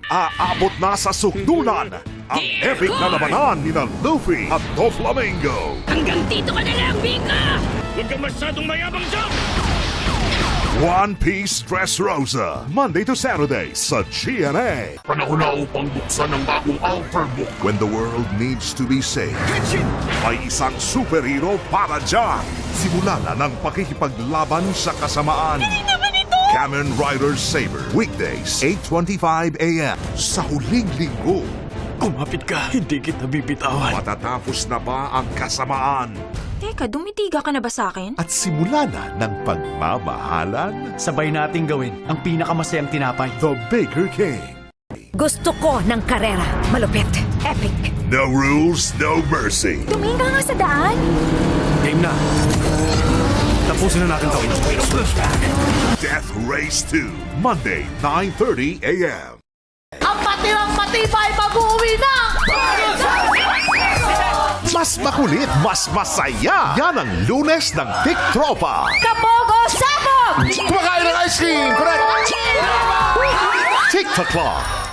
Aabot na sa sukdulan ang epic na labanan ni Luffy at Doflamingo. Hanggang dito ka na lang, Bingo! Huwag kang masyadong mayabang dyan! One Piece Dressrosa, Monday to Saturday sa GMA. Panahon na upang buksan ang bagong Outer Book. When the world needs to be saved, may isang superhero para dyan. Simula na ng pakikipaglaban sa kasamaan. Kamen Rider Saber, weekdays, 8:25 a.m. Sa huling linggo, Kumapit ka, hindi kita bibitawan. matatapos na ba ang kasamaan? Teka, dumitiga ka na ba sa akin? At simula na ng pagmamahalan? Sabay nating gawin ang pinakamasayang tinapay. The Baker King. Gusto ko ng karera. Malupit. Epic. No rules, no mercy. Tumingin ka nga sa daan. Game na. Tapusin na natin to. Death Race 2, Monday, 9:30 a.m. Ang patirang matibay mag-uwi na! Mas makulit, mas masaya. Yan ang Lunes ng Tik Tropa. Kabog o sabog! Kumakain ng ice cream! Correct! TikTok Club.